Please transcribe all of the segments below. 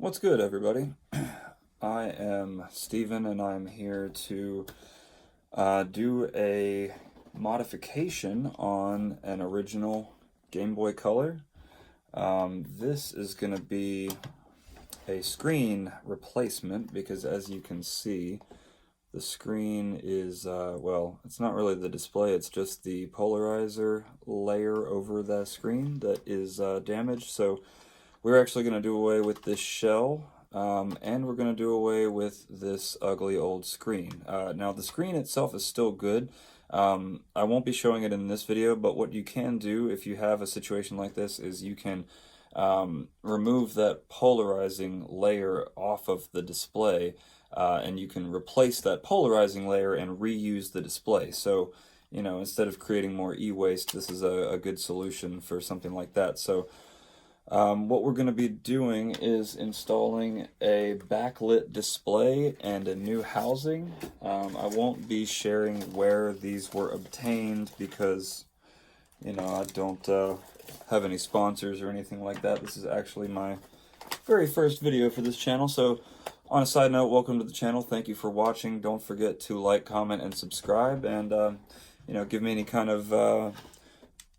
What's good, everybody? I am Steven, and I'm here to do a modification on an original Game Boy Color. This is going to be a screen replacement because, as you can see, the screen is, well, it's not really the display, it's just the polarizer layer over the screen that is damaged. So we're actually going to do away with this shell, and we're going to do away with this ugly old screen. Now, the screen itself is still good. I won't be showing it in this video, but what you can do if you have a situation like this is you can remove that polarizing layer off of the display, and you can replace that polarizing layer and reuse the display. So, you know, instead of creating more e-waste, this is a good solution for something like that. So what we're going to be doing is installing a backlit display and a new housing. I won't be sharing where these were obtained because, you know, I don't have any sponsors or anything like that. This is actually my very first video for this channel. So on a side note, welcome to the channel. Thank you for watching. Don't forget to like, comment, and subscribe, and you know, give me any kind of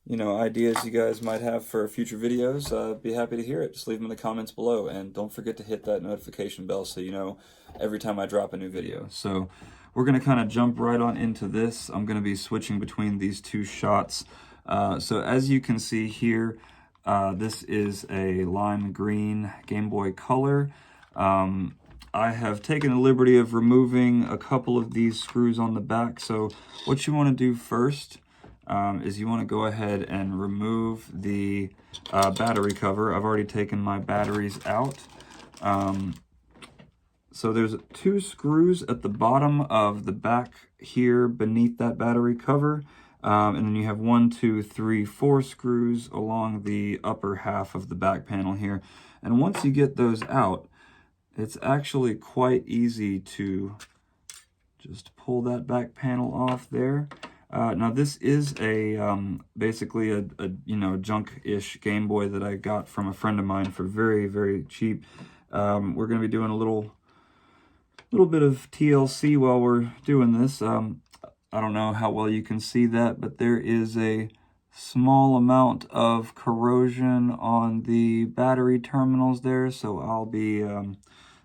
you know, ideas you guys might have for future videos. Be happy to hear it. Just leave them in the comments below, and don't forget to hit that notification bell so you know every time I drop a new video. So we're going to kind of jump right on into this. I'm going to be switching between these two shots. So as you can see here, this is a lime green Game Boy Color. I have taken the liberty of removing a couple of these screws on the back. So what you want to do first is you want to go ahead and remove the battery cover. I've already taken my batteries out. So there's 2 screws at the bottom of the back here beneath that battery cover. And then you have 1, 2, 3, 4 screws along the upper half of the back panel here. And once you get those out, it's actually quite easy to just pull that back panel off there. Now this is a basically a you know, junk-ish Game Boy that I got from a friend of mine for very, very cheap. We're going to be doing a little bit of TLC while we're doing this. I don't know how well you can see that, but there is a small amount of corrosion on the battery terminals there, so I'll be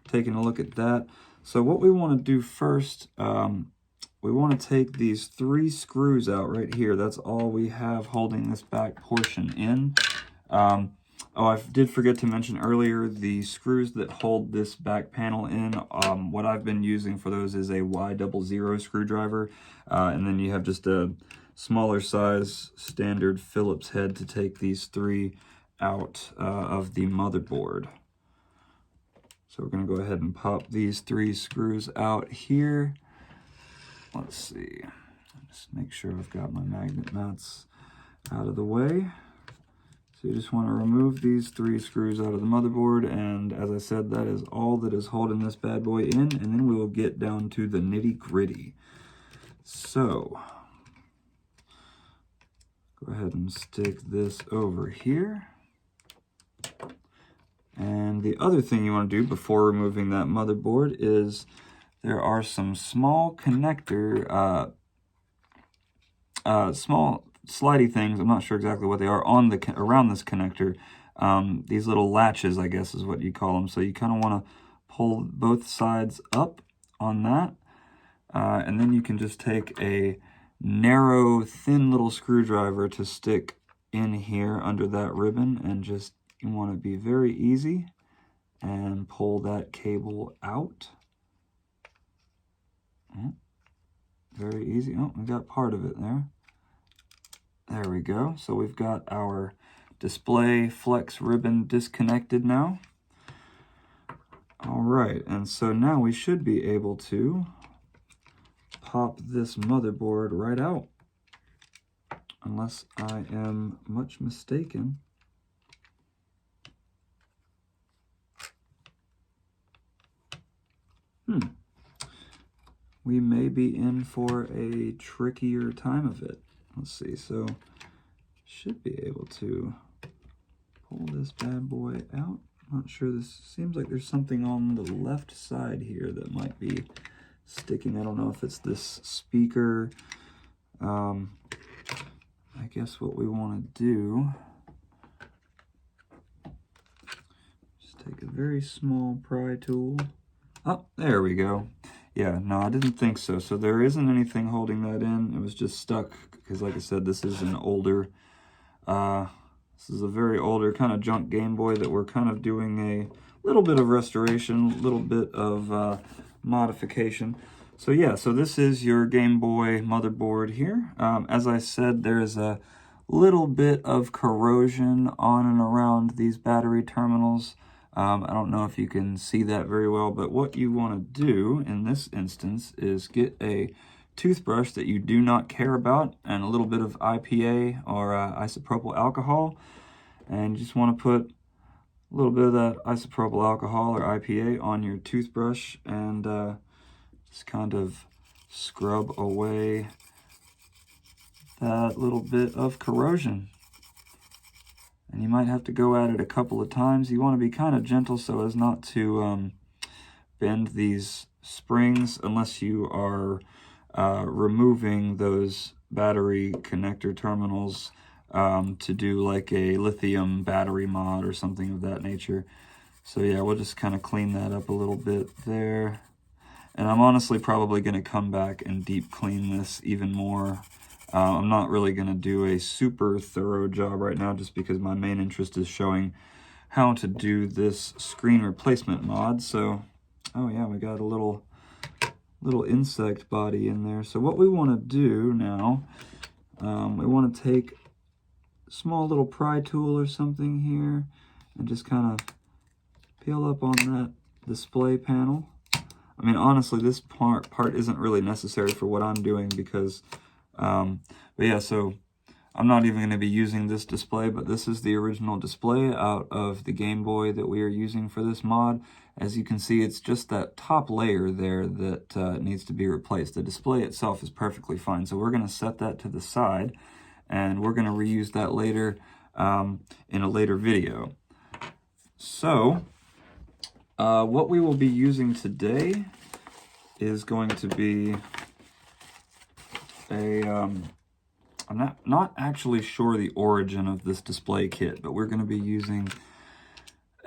taking a look at that. So what we want to do first, we want to take these 3 screws out right here. That's all we have holding this back portion in. Oh, I did forget to mention earlier, the screws that hold this back panel in, what I've been using for those is a Y00 screwdriver. And then you have just a smaller size standard Phillips head to take these 3 out of the motherboard. So we're going to go ahead and pop these 3 screws out here. Let's see, just make sure I've got my magnet nuts out of the way. So you just want to remove these 3 screws out of the motherboard, and as I said, that is all that is holding this bad boy in, and then we will get down to the nitty-gritty. So go ahead and stick this over here. And the other thing you want to do before removing that motherboard is there are some small connector, small slidey things, I'm not sure exactly what they are, on the around this connector. These little latches, I guess is what you call them. So you kind of want to pull both sides up on that. And then you can just take a narrow, thin little screwdriver to stick in here under that ribbon, and just, you want to be very easy and pull that cable out. Very easy. Oh, we got part of it there. There we go. So we've got our display flex ribbon disconnected now. All right, and so now we should be able to pop this motherboard right out, unless I am much mistaken. We may be in for a trickier time of it. Let's see, so should be able to pull this bad boy out. I'm not sure. This seems like there's something on the left side here that might be sticking. I don't know if it's this speaker. I guess what we want to do, just take a very small pry tool. Oh, there we go. Yeah, no, I didn't think so. So there isn't anything holding that in. It was just stuck because, like I said, this is an older, this is a very older kind of junk Game Boy that we're kind of doing a little bit of restoration, a little bit of modification. So yeah, so this is your Game Boy motherboard here. As I said, there's a little bit of corrosion on and around these battery terminals. I don't know if you can see that very well, but what you want to do in this instance is get a toothbrush that you do not care about and a little bit of IPA or isopropyl alcohol, and you just want to put a little bit of that isopropyl alcohol or IPA on your toothbrush and just kind of scrub away that little bit of corrosion. And you might have to go at it a couple of times. You want to be kind of gentle so as not to bend these springs unless you are removing those battery connector terminals to do like a lithium battery mod or something of that nature. So yeah, we'll just kind of clean that up a little bit there. And I'm honestly probably going to come back and deep clean this even more. I'm not really going to do a super thorough job right now just because my main interest is showing how to do this screen replacement mod. So, oh yeah, we got a little insect body in there. So what we want to do now, we want to take a small little pry tool or something here and just kind of peel up on that display panel. I mean, honestly, this part isn't really necessary for what I'm doing because, but yeah, so I'm not even going to be using this display, but this is the original display out of the Game Boy that we are using for this mod. As you can see, it's just that top layer there that needs to be replaced. The display itself is perfectly fine, so we're going to set that to the side, and we're going to reuse that later in a later video. So, what we will be using today is going to be a, I'm not actually sure the origin of this display kit, but we're going to be using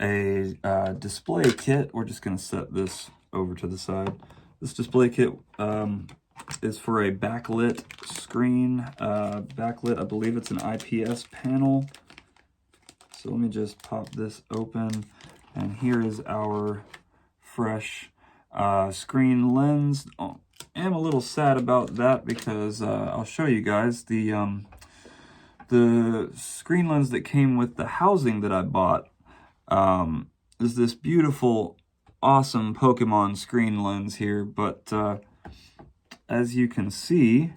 a display kit. We're just going to set this over to the side. This display kit is for a backlit screen. Backlit, I believe it's an IPS panel. So let me just pop this open, and here is our fresh screen lens. Oh, I am a little sad about that because I'll show you guys the screen lens that came with the housing that I bought is this beautiful, awesome Pokemon screen lens here, but as you can see,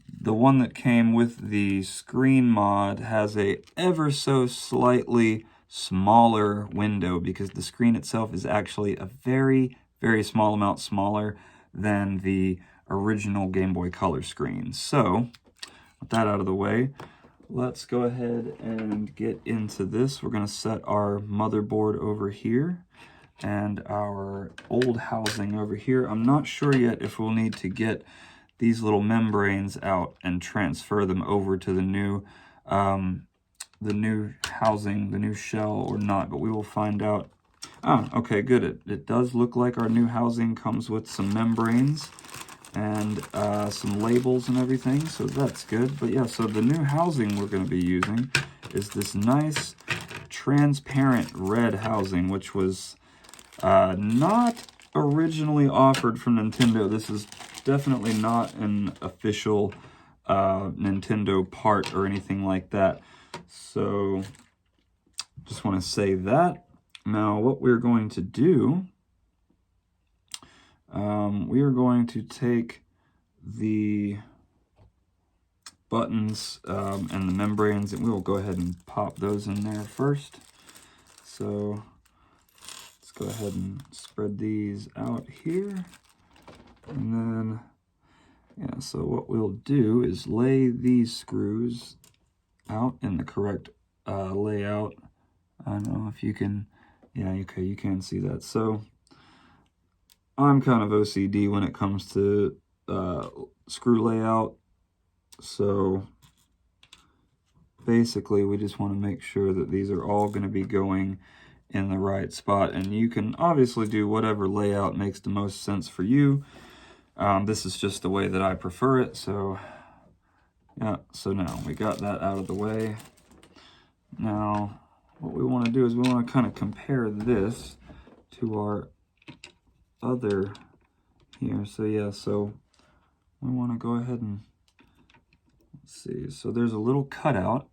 the one that came with the screen mod has a ever so slightly smaller window because the screen itself is actually a very, very small amount smaller than the original Game Boy Color screen. So, with that out of the way, let's go ahead and get into this. We're going to set our motherboard over here and our old housing over here. I'm not sure yet if we'll need to get these little membranes out and transfer them over to the new housing, the new shell or not, but we will find out. Ah, okay, good. It does look like our new housing comes with some membranes and some labels and everything, so that's good. But yeah, so the new housing we're going to be using is this nice transparent red housing, which was not originally offered from Nintendo. This is definitely not an official Nintendo part or anything like that. So just want to say that. Now what we're going to do, we are going to take the buttons and the membranes, and we will go ahead and pop those in there first. So let's go ahead and spread these out here. And then, yeah, so what we'll do is lay these screws out in the correct layout I don't know if you can, yeah, okay, you can see that. So I'm kind of OCD when it comes to screw layout. So basically we just want to make sure that these are all going to be going in the right spot. And you can obviously do whatever layout makes the most sense for you. This is just the way that I prefer it. So yeah, so now we got that out of the way. Now what we want to do is we want to kind of compare this to our other here. So yeah, so we want to go ahead and let's see. So there's a little cutout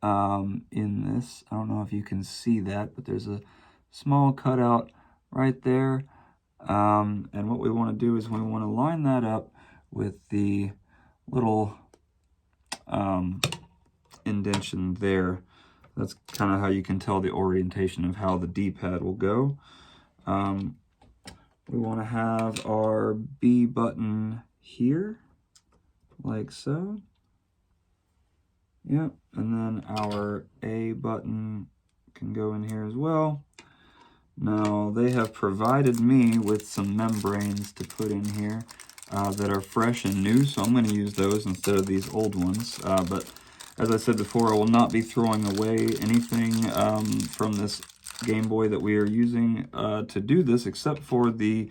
in this. I don't know if you can see that, but there's a small cutout right there. And what we want to do is we want to line that up with the little indentation there. That's kind of how you can tell the orientation of how the D-pad will go. We want to have our B button here, like so. Yep, and then our A button can go in here as well. Now, they have provided me with some membranes to put in here that are fresh and new, so I'm going to use those instead of these old ones. But as I said before, I will not be throwing away anything from this Game Boy that we are using to do this, except for the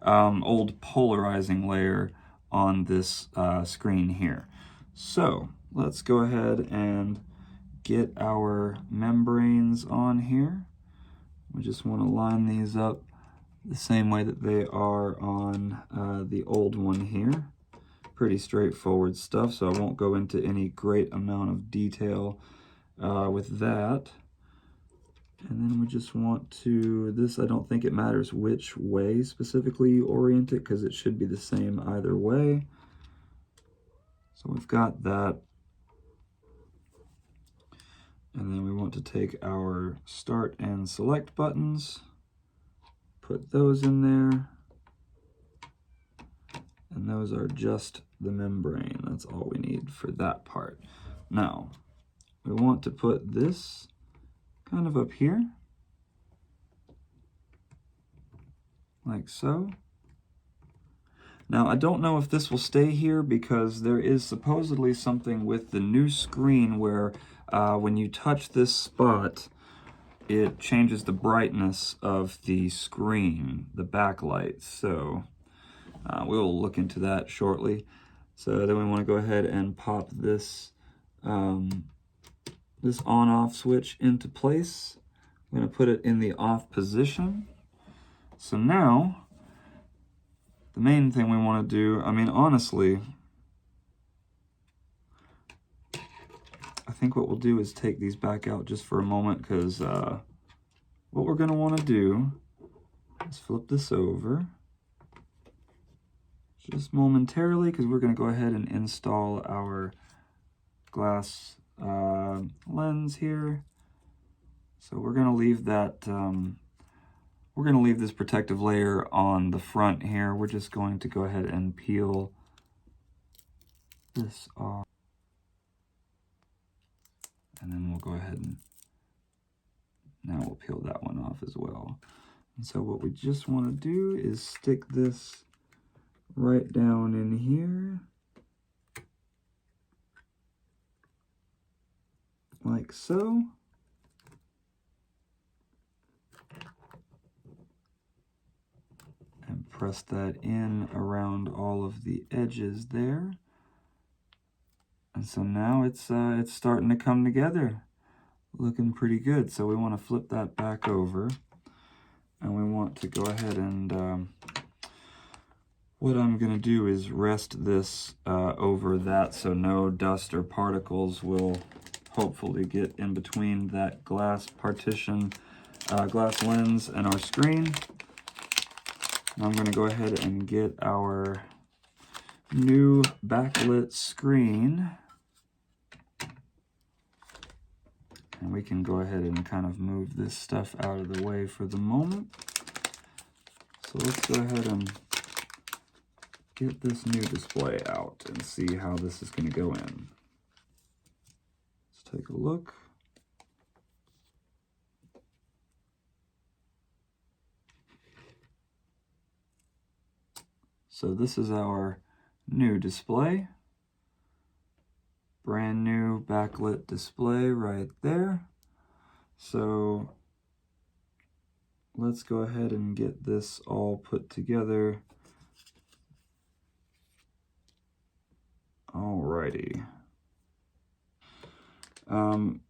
old polarizing layer on this screen here. So let's go ahead and get our membranes on here. We just want to line these up the same way that they are on the old one here. Pretty straightforward stuff, so I won't go into any great amount of detail with that. And then we just want to, this, I don't think it matters which way specifically you orient it, because it should be the same either way. So we've got that. And then we want to take our start and select buttons, put those in there, and those are just the membrane. That's all we need for that part. Now, we want to put this kind of up here, like so. Now, I don't know if this will stay here because there is supposedly something with the new screen where when you touch this spot, it changes the brightness of the screen, the backlight. So we'll look into that shortly. So then we want to go ahead and pop this this on-off switch into place. I'm going to put it in the off position. So now, the main thing we want to do, I mean, honestly, I think what we'll do is take these back out just for a moment, because what we're going to want to do is flip this over just momentarily, because we're going to go ahead and install our glass lens here. So we're going to leave that, we're going to leave this protective layer on the front here. We're just going to go ahead and peel this off. And then we'll go ahead and now we'll peel that one off as well. And so what we just want to do is stick this right down in here, like so. And press that in around all of the edges there. And so now it's starting to come together, looking pretty good. So we want to flip that back over, and we want to go ahead and what I'm going to do is rest this over that so no dust or particles will hopefully get in between that glass partition, glass lens and our screen. I'm going to go ahead and get our new backlit screen. And we can go ahead and kind of move this stuff out of the way for the moment. So let's go ahead and get this new display out and see how this is going to go in. Let's take a look. So this is our new display. Brand new backlit display right there. So let's go ahead and get this all put together. Alrighty.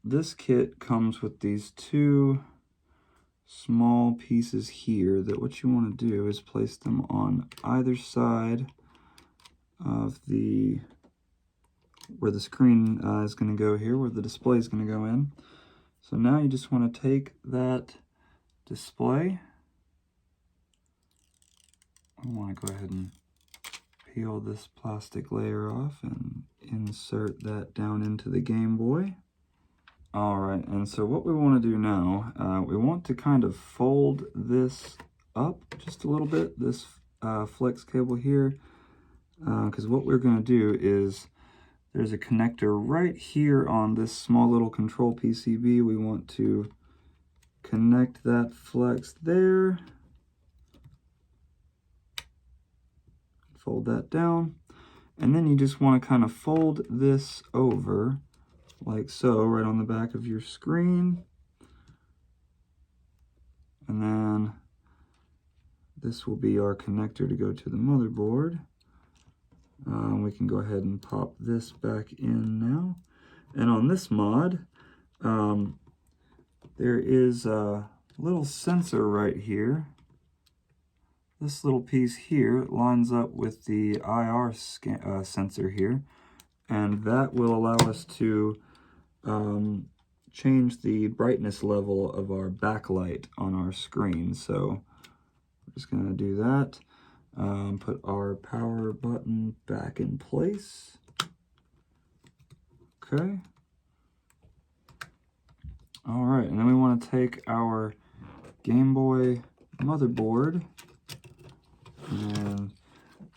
This kit comes with these two small pieces here that what you want to do is place them on either side of the where the screen is going to go here, where the display is going to go in. So now you just want to take that display. I want to go ahead and peel this plastic layer off and insert that down into the Game Boy. Alright, and so what we want to do now, we want to kind of fold this up just a little bit, this flex cable here, because what we're going to do is there's a connector right here on this small little control PCB. We want to connect that flex there, fold that down, and then you just want to kind of fold this over like so, right on the back of your screen. And then this will be our connector to go to the motherboard. We can go ahead and pop this back in now. And on this mod, there is a little sensor right here. This little piece here lines up with the IR sensor here, and that will allow us to change the brightness level of our backlight on our screen. So we're just going to do that. Put our power button back in place. Okay. All right, and then we want to take our Game Boy motherboard and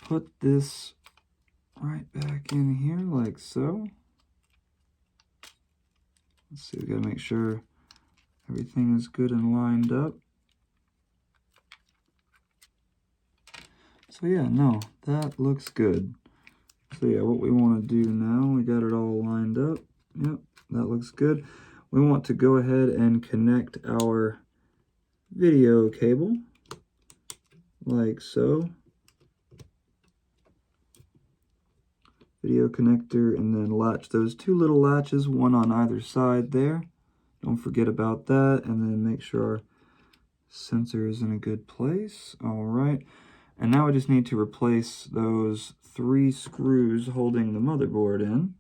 put this right back in here like so. Let's see, we gotta make sure everything is good and lined up. So yeah, no, that looks good. So yeah, what we want to do now, we got it all lined up. Yep, that looks good. We want to go ahead and connect our video cable like so. Video connector, and then latch those two little latches, one on either side there. Don't forget about that, and then make sure our sensor is in a good place. All right, and now I just need to replace those 3 screws holding the motherboard in.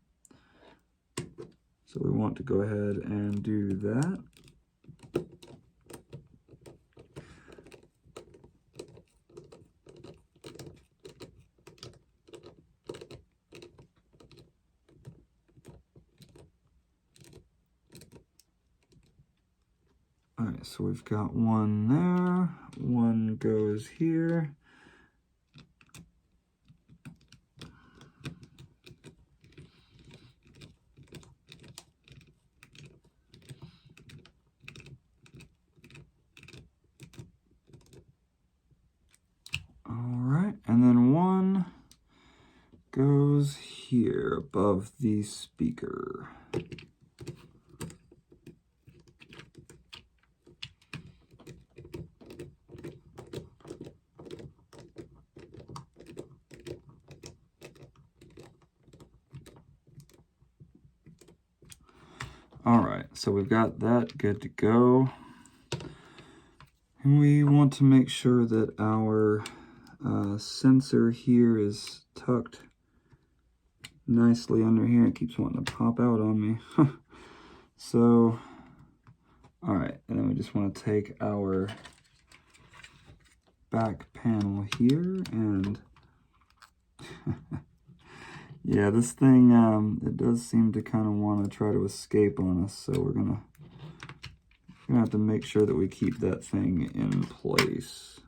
So we want to go ahead and do that. All right, so we've got one there, one goes here. All right, and then one goes here above the speaker. All right, so we've got that good to go. And we want to make sure that our sensor here is tucked nicely under here. It keeps wanting to pop out on me. So, all right, and then we just want to take our back panel here and yeah, this thing, it does seem to kind of want to try to escape on us, so we're gonna have to make sure that we keep that thing in place.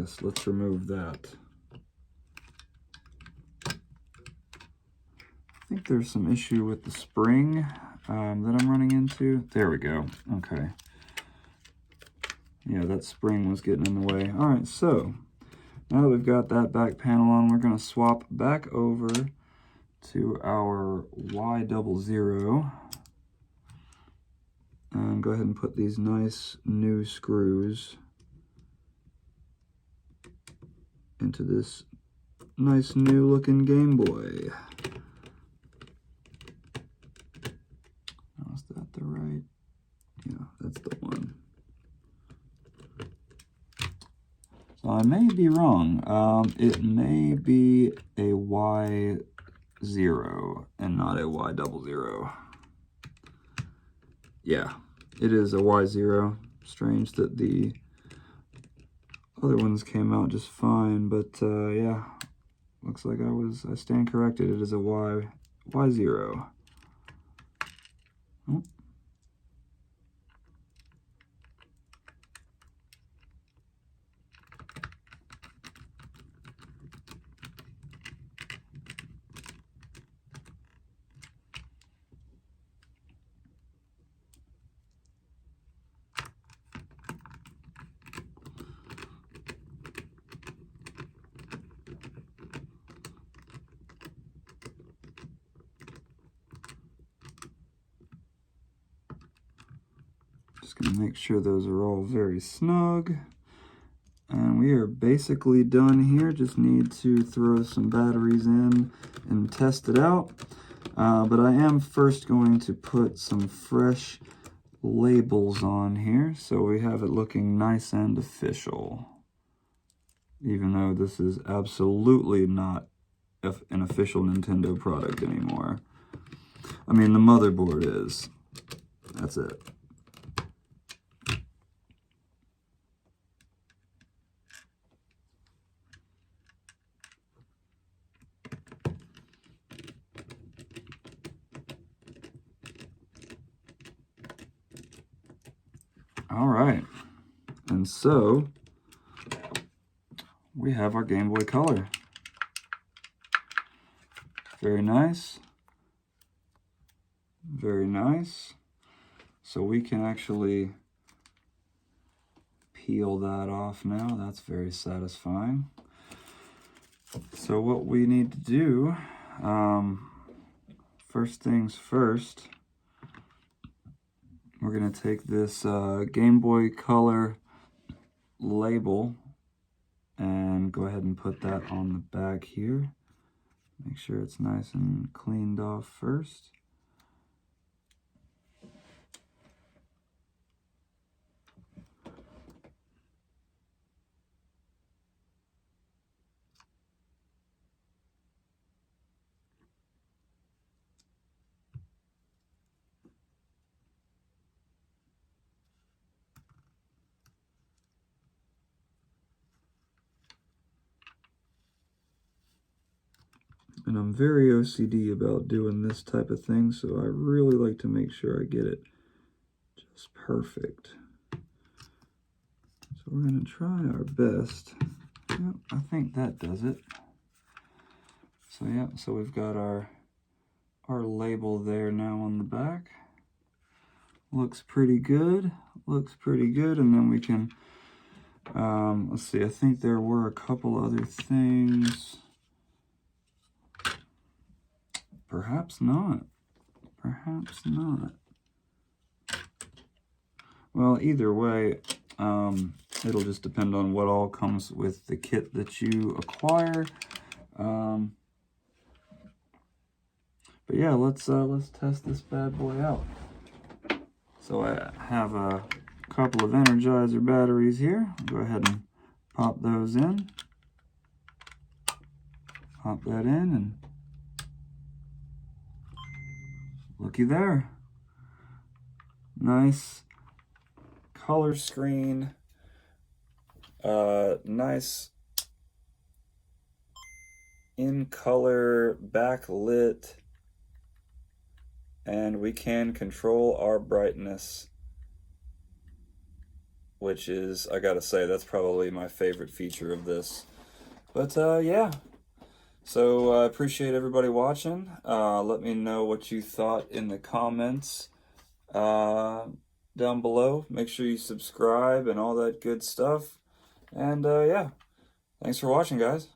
Yes, let's remove that. I think there's some issue with the spring that I'm running into. There we go. Okay. Yeah, that spring was getting in the way. All right, so now that we've got that back panel on, we're going to swap back over to our Y00 and go ahead and put these nice new screws into this nice new looking Game Boy. Oh, is that the right? Yeah, that's the one. So I may be wrong. It may be a Y0 and not a Y00. Yeah, it is a Y0. Strange that the other ones came out just fine, but yeah, looks like I stand corrected. It is a Y0. Oh. Just gonna make sure those are all very snug. And we are basically done here. Just need to throw some batteries in and test it out. But I am first going to put some fresh labels on here so we have it looking nice and official. Even though this is absolutely not an official Nintendo product anymore. I mean, the motherboard is. That's it. All right, and so we have our Game Boy Color. Very nice. Very nice. So we can actually peel that off now. That's very satisfying. So what we need to do, first things first, we're going to take this Game Boy Color label and go ahead and put that on the back here. Make sure it's nice and cleaned off first. And I'm very OCD about doing this type of thing, so I really like to make sure I get it just perfect. So we're going to try our best. Yep, I think that does it. So yeah, so we've got our label there now on the back. Looks pretty good. Looks pretty good. And then we can, let's see, I think there were a couple other things. Perhaps not. Perhaps not. Well, either way, it'll just depend on what all comes with the kit that you acquire. But yeah, let's test this bad boy out. So I have a couple of Energizer batteries here. I'll go ahead and pop those in. Pop that in and looky there. Nice color screen. Nice in color backlit. And we can control our brightness which is, I gotta say, that's probably my favorite feature of this. But yeah, so I appreciate everybody watching. Let me know what you thought in the comments down below. Make sure you subscribe and all that good stuff. And yeah, thanks for watching, guys.